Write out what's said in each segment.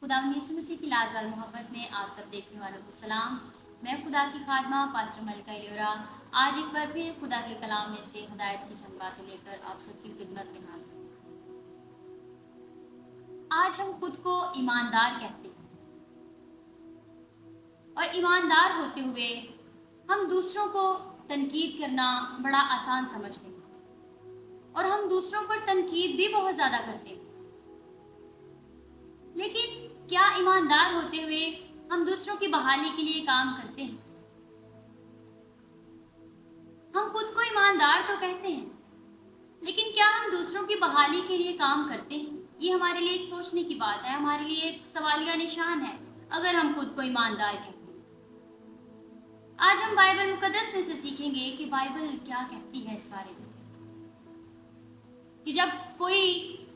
खुदावंद यीशु मसीह की लाजवाब मोहब्बत में आप सब देखने वालों को सलाम। मैं खुदा की खादमा पास्टर मलिका योरा आज एक बार फिर खुदा के कलाम में से हिदायत की चंद बातें लेकर आप सबकी खिदमत में हाजिर हूं। आज हम खुद को ईमानदार कहते हैं और ईमानदार होते हुए हम दूसरों को तनकीद करना बड़ा आसान समझते हैं और हम दूसरों पर तनकीद भी बहुत ज़्यादा करते हैं। लेकिन क्या ईमानदार होते हुए हम दूसरों की बहाली के लिए काम करते हैं? हम खुद को ईमानदार तो कहते हैं, लेकिन क्या हम दूसरों की बहाली के लिए काम करते हैं? ये हमारे लिए एक सोचने की बात है, हमारे लिए एक सवालिया निशान है अगर हम खुद को ईमानदार कहते हैं। आज हम बाइबल मुकद्दस में से सीखेंगे कि बाइबल क्या कहती है इस बारे में, कि जब कोई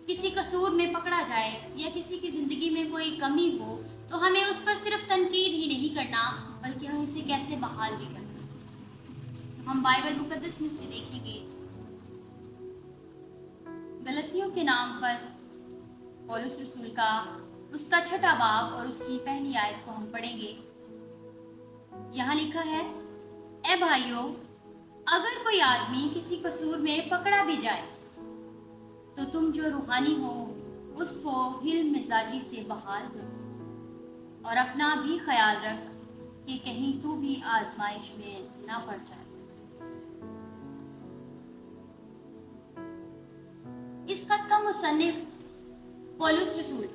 किसी कसूर में पकड़ा जाए या किसी की जिंदगी में कोई कमी हो तो हमें उस पर सिर्फ तनकीद ही नहीं करना, बल्कि हम उसे कैसे बहाल भी करना। तो हम बाइबल मुकद्दस में से देखेंगे गलतियों के नाम पर पौलुस रसूल का उसका 6वां बाब और उसकी पहली आयत को हम पढ़ेंगे। यहाँ लिखा है, ए भाइयों, अगर कोई आदमी किसी कसूर में पकड़ा भी जाए तो तुम जो रूहानी हो उसको हिल मिजाजी से बहाल करो और अपना भी ख्याल रख कि कहीं तू भी आजमाइश में ना पड़ जाए। इस खत का मुसन्निफ पौलुस रसूल,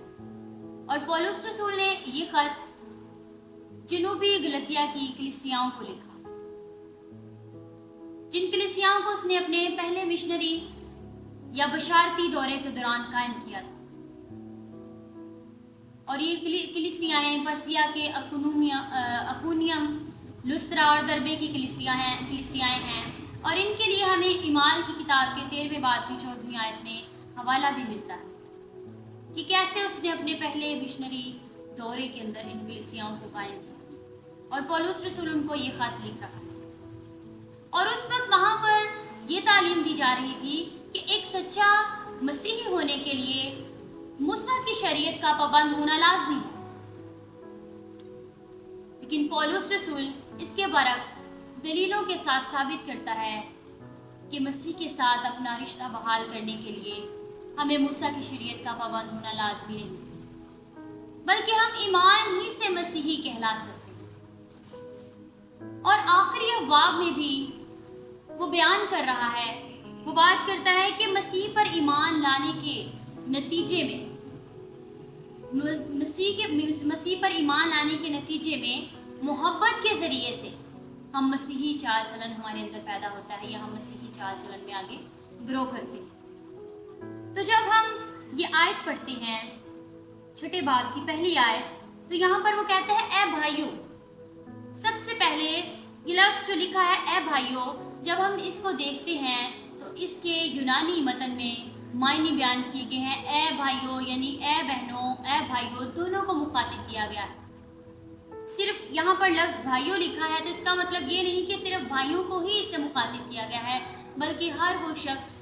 और पौलुस रसूल ने ये खत जनूबी गलतिया की कलीसियाओं को लिखा, जिन कलीसियाओं को उसने अपने पहले मिशनरी या बशारती दौरे के दौरान कायम किया था। और ये कलीसियाएं बस्तिया के अकुनियम, लुस्त्रा और दरबे की कलीसियाएं हैं और इनके लिए हमें इमाल की किताब के 13वें बाब की 14वीं आयत में हवाला भी मिलता है कि कैसे उसने अपने पहले मिशनरी दौरे के अंदर इन कलीसियाओं को कायम किया और पौलुस रसूल उनको ये खत लिख रहा है। और उस वक्त वहां पर ये तालीम दी जा रही थी कि एक सच्चा मसीही होने के लिए मूसा की शरीयत का पाबंद होना लाजमी है। लेकिन पौलुस रसूल इसके बरक्स दलीलों के साथ साबित करता है कि मसीह के साथ अपना रिश्ता बहाल करने के लिए हमें मूसा की शरीयत का पाबंद होना लाजमी नहीं, बल्कि हम ईमान ही से मसीही कहला सकते हैं। और आखिरी बाब में भी वो बयान कर रहा है, वो बात करता है कि मसीह पर ईमान लाने के नतीजे में मसीह पर ईमान लाने के नतीजे में मोहब्बत के जरिए से हम मसीही चाल चलन हमारे अंदर पैदा होता है या हम मसीही चाल चलन में आगे ग्रो करते हैं। तो जब हम ये आयत पढ़ते हैं 6 बाब की पहली आयत, तो यहाँ पर वो कहते हैं, ए भाइयों। सबसे पहले ये लफ्ज जो लिखा है, ए भाइयों, जब हम इसको देखते हैं तो इसके यूनानी मतन में मायने बयान किए गए हैं। ए भाइयों यानी ए बहनों, ए भाइयों दोनों को मुखातिब किया गया है। सिर्फ यहाँ पर लफ्ज भाइयों लिखा है तो इसका मतलब ये नहीं कि सिर्फ भाइयों को ही इससे मुखातिब किया गया है, बल्कि हर वो शख्स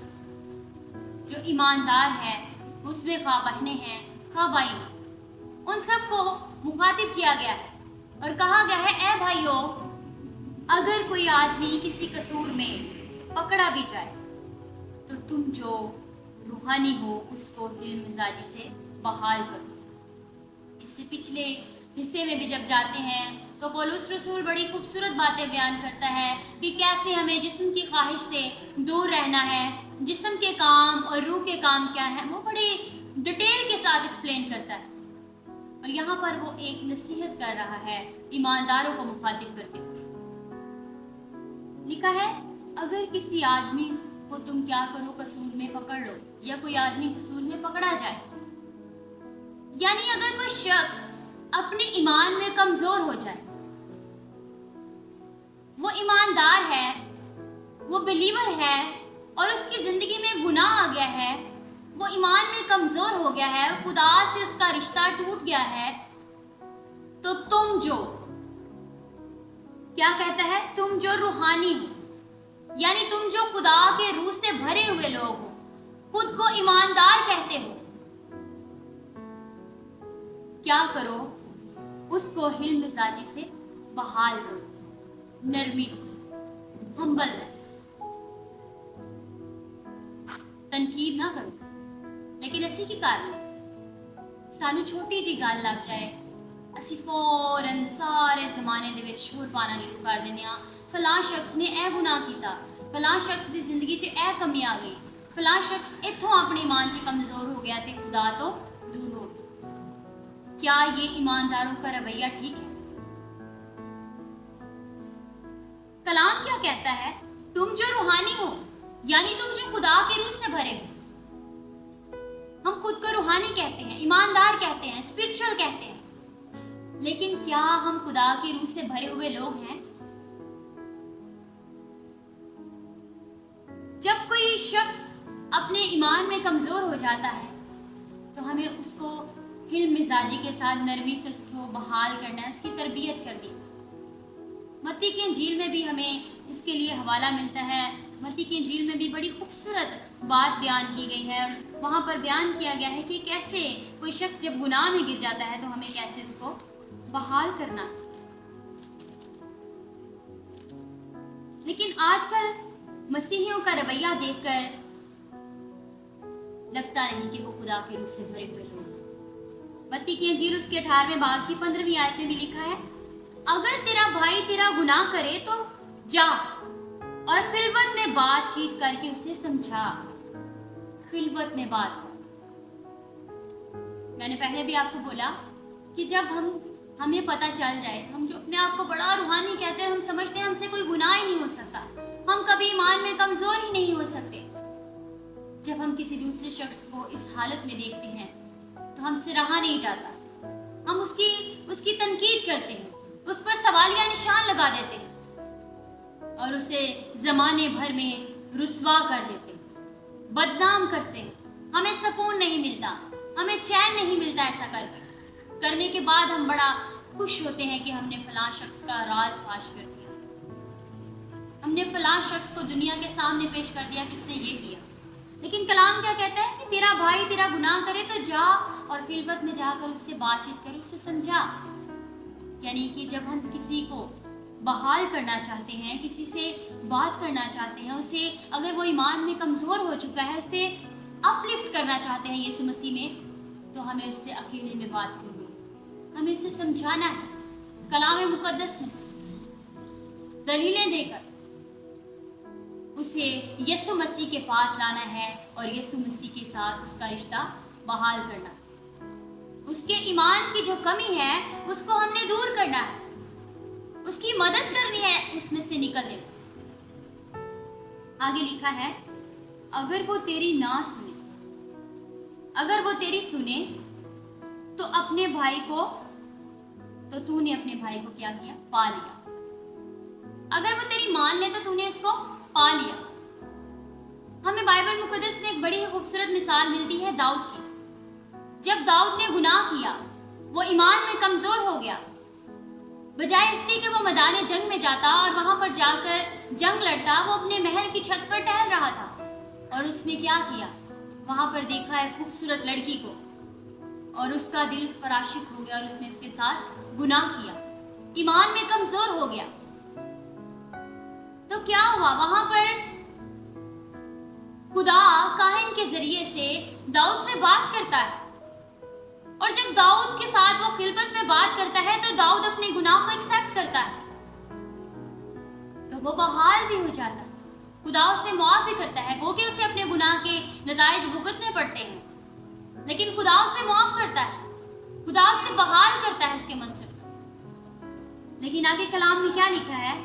जो ईमानदार है, उसमें खा बहनें हैं खा भाई, उन सबको मुखातिब किया गया है और कहा गया है, ए भाइयों, अगर कोई आदमी किसी कसूर में पकड़ा भी जाए तो तुम जो रूहानी हो उसको हिल मिजाजी से बहाल करो। इससे पिछले हिस्से में भी जब जाते हैं तो पौलुस रसूल बड़ी खूबसूरत बातें बयान करता है कि कैसे हमें जिस्म की ख्वाहिश से दूर रहना है, जिस्म के काम और रूह के काम क्या है, वो बड़ी डिटेल के साथ एक्सप्लेन करता है। और यहाँ पर वो एक नसीहत कर रहा है ईमानदारों को मुखातिब करके। लिखा है, अगर किसी आदमी को तुम क्या करो, कसूर में पकड़ लो, या कोई आदमी कसूर में पकड़ा जाए, यानी अगर कोई शख्स अपने ईमान में कमजोर हो जाए, वो ईमानदार है, वो बिलीवर है और उसकी जिंदगी में गुनाह आ गया है, वो ईमान में कमजोर हो गया है, खुदा से उसका रिश्ता टूट गया है, तो तुम जो क्या कहता है, तुम जो रूहानी हो, यानी तुम जो खुदा के रूह से भरे हुए लोग हो, खुद को ईमानदार कहते हो, क्या करो, उसको हिल मिजाजी से बहाल करो, नरमी से, हम्बलनेस। तनकीद ना करो, लेकिन इसी के कारण सानू छोटी जी गल लग जाए असी फौरन सारे जमाने दे विच शोर पाना शुरू कर देने आ, फलां शख्स ने यह गुनाह किया, फलां शख्स की जिंदगी च यह कमी आ गई, फलां शख्स इत्थों अपनी ईमान च कमजोर हो गया ते खुदा तो दूर हो गया। क्या ये ईमानदारों का रवैया ठीक है? कलाम क्या कहता है? तुम जो रूहानी हो, यानी तुम जो खुदा के रूह से भरे हो। हम खुद को रूहानी कहते हैं, ईमानदार कहते हैं, स्पिरिचुअल कहते हैं, लेकिन क्या हम खुदा के रूह से भरे हुए लोग हैं? जब कोई शख्स अपने ईमान में कमजोर हो जाता है तो हमें उसको हिल मिजाजी के साथ नरमी से उसको बहाल करना है, उसकी तरबियत करनी है। मत्ती की इंजील में भी हमें इसके लिए हवाला मिलता है। मत्ती की इंजील में भी बड़ी खूबसूरत बात बयान की गई है। वहाँ पर बयान किया गया है कि कैसे कोई शख्स जब गुनाह में गिर जाता है तो हमें कैसे उसको बहाल करना है। लेकिन आजकल मसीहियों का रवैया देखकर लगता नहीं कि वो खुदा के रूह से भरे हुए लोग हैं। मत्ती की इंजील उसके 18वें बाब की 15वीं आयत में भी लिखा है, अगर तेरा भाई तेरा गुनाह करे तो जा और खिलवत में बातचीत करके उसे समझा। खिलवत में बात। मैंने पहले भी आपको बोला कि जब हमें पता चल जाए, हम जो अपने आप को बड़ा रूहानी कहते हैं, हम समझते हैं हमसे कोई गुनाह ही नहीं हो सकता, हम कभी ईमान में कमजोर ही नहीं हो सकते। जब हम किसी दूसरे शख्स को इस हालत में देखते हैं तो हमसे रहा नहीं जाता, हम उसकी तनकीद करते हैं, उस पर सवालिया निशान लगा देते हैं और उसे जमाने भर में रुस्वा कर देते हैं, बदनाम करते हैं। हमें सुकून नहीं मिलता, हमें चैन नहीं मिलता। ऐसा करने के बाद हम बड़ा खुश होते हैं कि हमने फलां शख्स का राज फाश कर दिया, हमने फलां शख्स को दुनिया के सामने पेश कर दिया कि उसने ये किया। लेकिन कलाम क्या कहता है कि तेरा भाई तेरा गुनाह करे तो जा और खिलवत में जाकर उससे बातचीत कर, उससे समझा। यानी कि जब हम किसी को बहाल करना चाहते हैं, किसी से बात करना चाहते हैं, उसे अगर वो ईमान में कमज़ोर हो चुका है उसे अपलिफ्ट करना चाहते हैं यीशु मसीह में, तो हमें उससे अकेले में बात करनी है, हमें उसे समझाना है कलाम मुकद्दस में से दलीलें देकर उसे यीशु मसीह के पास लाना है और यीशु मसीह के साथ उसका रिश्ता बहाल करना है। उसके ईमान की जो कमी है उसको हमने दूर करना है, उसकी मदद करनी है उसमें से निकलने में। आगे लिखा है, अगर वो तेरी ना सुने, अगर वो तेरी सुने तो अपने भाई को, तो तूने अपने भाई को क्या किया? पा लिया। अगर वो तेरी मान ले तो तूने उसको पा लिया। हमें बाइबल मुकद्दस में एक बड़ी ही खूबसूरत मिसाल मिलती है दाऊद की। जब दाऊद ने गुनाह किया, वो ईमान में कमजोर हो गया, बजाय इसके कि वो मैदान जंग में जाता और वहां पर जाकर जंग लड़ता, वो अपने महल की छत पर टहल रहा था। और उसने क्या किया? वहां पर देखा है खूबसूरत लड़की को और उसका दिल उस पर आशिक हो गया और उसने उसके साथ गुनाह किया, ईमान में कमजोर हो गया। तो क्या हुआ? वहां पर खुदा काहिन के जरिए से दाऊद से बात करता है और जब दाऊद के साथ वो खिलवत में बात करता है तो दाऊद अपने गुनाह को एक्सेप्ट करता है, तो वो बहाल भी हो जाता है, खुदा उसे माफ भी करता है। गो कि उसे अपने गुनाह के नताइज भुगतने पड़ते हैं, लेकिन खुदा उसे माफ करता है, खुदा उसे बहाल करता है उसके मनसब पर। लेकिन आगे कलाम में क्या लिखा है?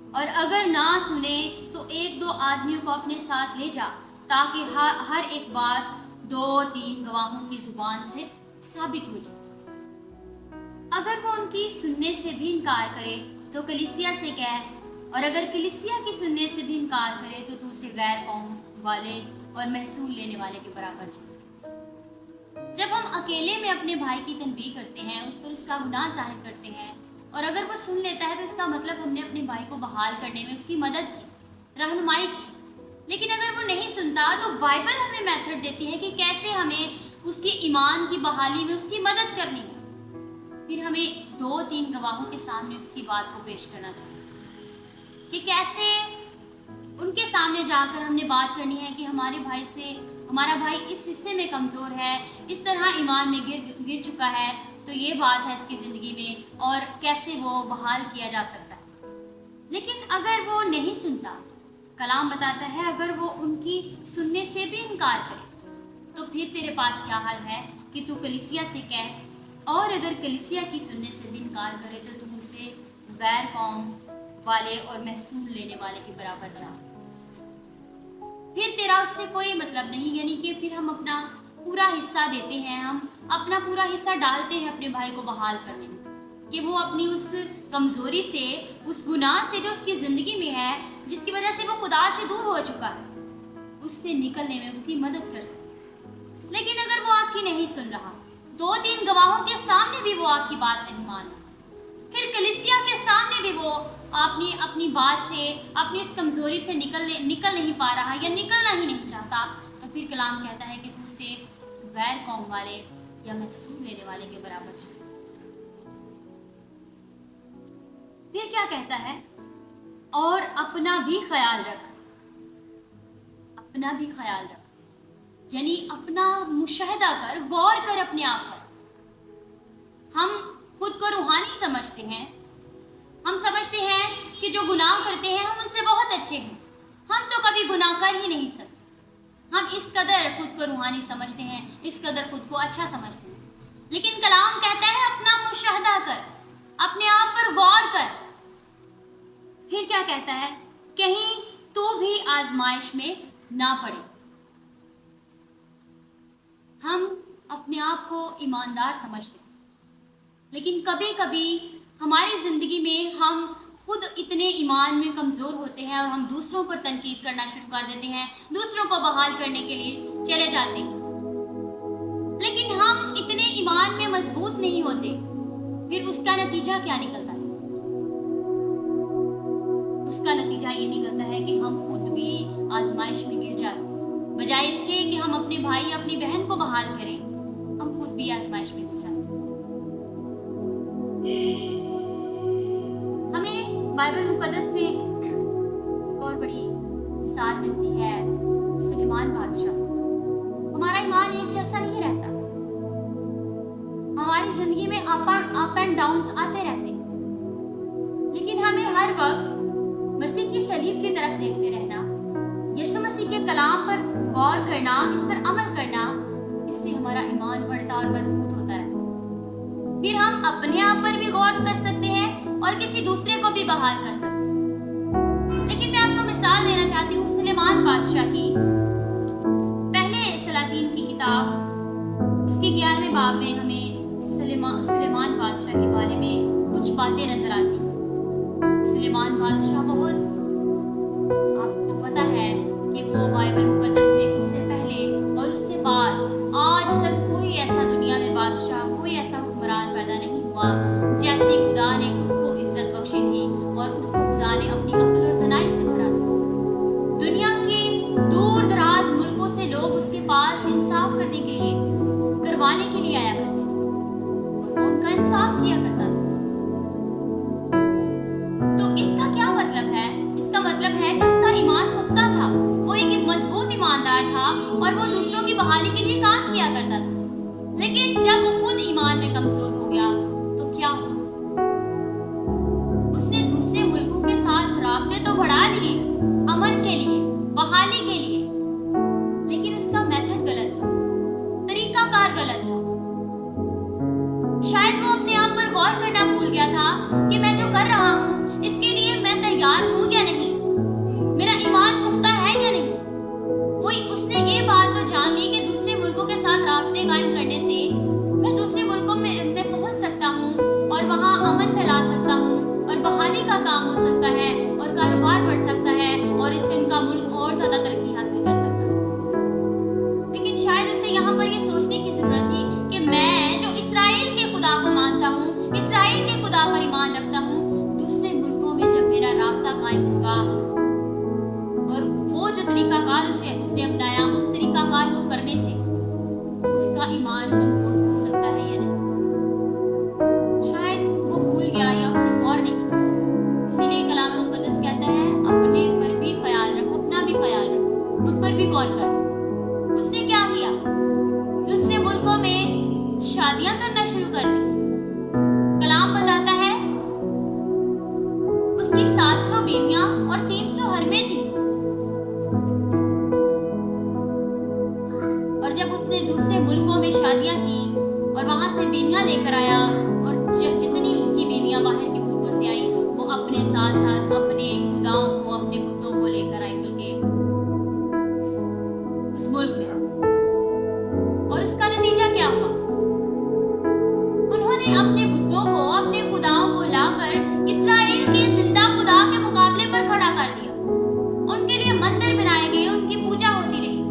और अगर ना सुने तो 1-2 आदमियों को अपने साथ ले जा, ताकि हर एक बात 2-3 गवाहों की जुबान से साबित हो जाए। अगर वो उनकी सुनने से भी इनकार करे तो कलीसिया से कह, और अगर कलीसिया की सुनने से भी इनकार करे तो तू उसे गैर कौम वाले और महसूल लेने वाले के बराबर जाए। जब हम अकेले में अपने भाई की तनबीह करते हैं, उस पर उसका गुनाह जाहिर करते हैं और अगर वो सुन लेता है तो इसका मतलब हमने अपने भाई को बहाल करने में उसकी मदद की, रहनुमाई की। लेकिन अगर वो नहीं सुनता तो बाइबल हमें मेथड देती है कि कैसे हमें उसके ईमान की बहाली में उसकी मदद करनी है, پھر ہمیں 2-3 گواہوں کے سامنے اس کی بات کو پیش کرنا چاہیے کہ کیسے ان کے سامنے جا کر ہم نے بات کرنی ہے کہ ہمارا بھائی اس حصے میں کمزور ہے، اس طرح ایمان میں گر چکا ہے، تو یہ بات ہے اس کی زندگی میں اور کیسے وہ بحال کیا جا سکتا ہے۔ لیکن اگر وہ نہیں سنتا، کلام بتاتا ہے اگر وہ ان کی سننے سے بھی انکار کرے تو پھر تیرے پاس کیا حل ہے کہ تو کلیسیا سے کہہ، اور اگر کلیسیا کی سننے سے بھی انکار کرے تو تم اسے غیر قوم والے اور محصول لینے والے کے برابر جان۔ پھر تیرا اس سے کوئی مطلب نہیں، یعنی کہ پھر ہم اپنا پورا حصہ دیتے ہیں، ہم اپنا پورا حصہ ڈالتے ہیں اپنے بھائی کو بحال کرنے میں کہ وہ اپنی اس کمزوری سے، اس گناہ سے جو اس کی زندگی میں ہے، جس کی وجہ سے وہ خدا سے دور ہو چکا ہے، اس سے نکلنے میں اس کی مدد کر سکے۔ لیکن اگر وہ آپ کی نہیں سن رہا، 2-3 گواہوں کے سامنے بھی وہ آپ کی بات نہیں مان رہا، پھر کلیسیا کے سامنے بھی وہ اپنی بات سے، اپنی اس کمزوری سے نکل نہیں پا رہا یا نکلنا ہی نہیں چاہتا، تو پھر کلام کہتا ہے کہ تو اسے غیر قوم والے یا محصول لینے والے کے برابر چاہیے۔ پھر کیا کہتا ہے؟ اور اپنا بھی خیال رکھ، اپنا بھی خیال رکھ، یعنی اپنا مشاہدہ کر، غور کر اپنے آپ پر۔ ہم خود کو روحانی سمجھتے ہیں، ہم سمجھتے ہیں کہ جو گناہ کرتے ہیں ہم ان سے بہت اچھے ہیں، ہم تو کبھی گناہ کر ہی نہیں سکتے۔ ہم اس قدر خود کو روحانی سمجھتے ہیں، اس قدر خود کو اچھا سمجھتے ہیں، لیکن کلام کہتا ہے اپنا مشاہدہ کر، اپنے آپ پر غور کر۔ پھر کیا کہتا ہے؟ کہیں تو بھی آزمائش میں نہ پڑے۔ ہم اپنے آپ کو ایماندار سمجھتے ہیں، لیکن کبھی کبھی ہماری زندگی میں ہم خود اتنے ایمان میں کمزور ہوتے ہیں اور ہم دوسروں پر تنقید کرنا شروع کر دیتے ہیں، دوسروں کو بحال کرنے کے لیے چلے جاتے ہیں، لیکن ہم اتنے ایمان میں مضبوط نہیں ہوتے۔ پھر اس کا نتیجہ کیا نکلتا ہے؟ اس کا نتیجہ یہ نکلتا ہے کہ ہم خود بھی آزمائش میں گر جاتے ہیں، بجائے اس کے کہ ہم اپنے بھائی اپنی بہن کو بحال کریں، ہم خود بھی آزمائش میں گر جاتے ہیں۔ ہمیں بائبل مقدس میں ایک اور بڑی مثال ملتی ہے سلیمان بادشاہ۔ ہمارا ایمان ایک جیسا نہیں رہتا، ہماری زندگی میں اپ اینڈ ڈاؤنز آتے رہتے ہیں، لیکن ہمیں ہر وقت مسیح کی صلیب کی طرف دیکھتے رہنا، یسوع مسیح کے کلام پر غور کرنا، اس پر عمل کرنا، اس سے ہمارا ایمان بڑھتا اور مضبوط ہوتا رہتا۔ پھر ہم اپنے آپ پر بھی غور کر سکتے ہیں اور کسی دوسرے کو بھی بحال کر سکتے ہیں۔ لیکن میں آپ کو مثال دینا چاہتی ہوں سلیمان بادشاہ کی۔ پہلے سلاطین کی کتاب اس کے 11ویں باب میں ہمیں سلیمان بادشاہ کے بارے میں کچھ باتیں نظر آتی ہیں۔ سلیمان بادشاہ بہت، آپ کو پتا ہے کہ وہ بائبل مقدس میں اس سے پہلے اور اس سے بعد آج تک کوئی ایسا دنیا میں بادشاہ، کوئی ایسا حکمران پیدا نہیں ہوا جیسی خدا نے اس کو عزت بخشی تھی اور اس کو خدا نے اپنی عقل اور دانائی سے بھرا تھا۔ دنیا کے دور دراز ملکوں سے لوگ اس کے پاس انصاف کرنے کے لیے، کروانے کے لیے آیا کرتے تھے اور وہ ان کا انصاف کیا کرتا تھا۔ تو اس کا کیا مطلب ہے؟ اس کا مطلب ہے کہ اس کا ایمان پختہ تھا، وہ ایک مضبوط ایماندار تھا اور وہ دوسروں کی بحالی کے لیے کام کیا کرتا تھا۔ لیکن جب وہ خود ایمان میں کمزور ہو گیا تو کیا ہوا؟ اس نے دوسرے ملکوں کے ساتھ رابطے تو بڑھا لیے امن کے لیے، بحالی کے لیے، لیکن اس کا میتھڈ غلط تھا، طریقہ کار غلط تھا۔ شاید وہ اپنے آپ پر غور کرنا بھول گیا تھا کہ میں جو کر رہا ہوں اس کے لیے میں تیار ہوں یا نہیں، میرا ایمان پختہ ہے یا نہیں۔ اس نے یہ بات تو جان لی کہ دوسرے ملکوں کے ساتھ رابطے قائم کرنے سے میں دوسرے ملکوں میں پہنچ سکتا ہوں اور وہاں امن پھیلا سکتا ہوں اور بحالی کا کام ہو سکتا ہے اور کاروبار بڑھ سکتا ہے اور اس سے ان کا ملک اور زیادہ ترقی حاصل کر سکتا ہے۔ لیکن شاید اسے یہاں پر یہ سوچنے کی ضرورت تھی کہ میں جو اسرائیل کے خدا کو مانتا ہوں، اسرائیل کے خدا پر ایمان رکھتا ہوں، دوسرے ملکوں میں جب میرا رابطہ قائم ہوگا اور وہ جو طریقہ کار اس نے اپنایا، اس طریقہ کار کو کرنے سے اس کا ایمان کمزور ہو سکتا ہے یا نہیں۔ شروع کر دی. کلام بتاتا ہے اس کی 700 بیویاں اور 300 حرمیں تھیں. اور جب اس نے دوسرے ملکوں میں شادیاں کی اور وہاں سے بیویاں لے کر آیا اور جتنی اس کی بیویاں باہر کے ملکوں سے آئیں وہ اپنے ساتھ ساتھ اپنے خداؤں کو اپنے بتوں کو لے کر آئی بلکہ اس ملک میں. اور اس کا نتیجہ کیا ہوا؟ انہوں نے اپنے بتوں کو اپنے خداؤں کو لا کر اسرائیل کے زندہ خدا کے مقابلے پر کھڑا کر دیا. ان کے لیے مندر بنائے گئے, ان کی پوجا ہوتی رہی.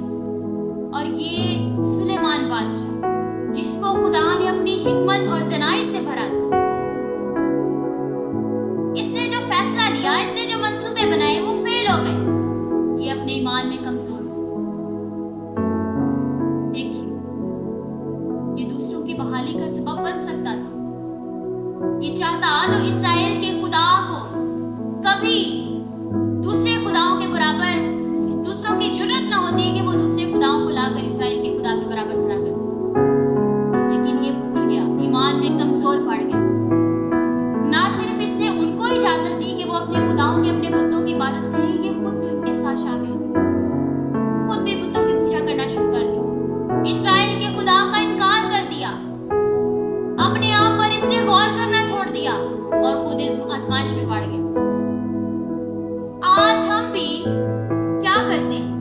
اور یہ سلیمان بادشاہ جس کو خدا نے اپنی حکمت اور دانائی سے بھرا تھا, اس نے جو فیصلہ لیا, اس نے جو منصوبے بنائے وہ فیل ہو گئے. یہ اپنے ایمان میں کمزور ہو. دیکھیے, یہ دوسروں کی بحالی کا سبب بن سکتا تھا. یہ چاہتا تو اسرائیل کے خدا کو کبھی دوسرے خداؤں کے برابر, دوسروں کی جرت نہ ہوتی کہ وہ دوسرے خداؤں کو لا کر اسرائیل کے خدا کے برابر کھڑا کر. لیکن یہ بھول گیا, ایمان میں کمزور پڑ گیا. نہ صرف اس نے ان کو اجازت دی کہ وہ اپنے خداؤں کے, اپنے بتوں کی عبادت کریں گے, خود بھی ان کے ساتھ شامل ہوئے, خود بھی بتوں کی پوجا کرنا شروع کر دی. اسرائیل کے خدا کا انکار کر دیا, اپنے آپ پر اس نے غور کرنا چھوڑ دیا اور خود اس آزمائش میں پڑ گئے. آج ہم بھی کیا کرتے ہیں؟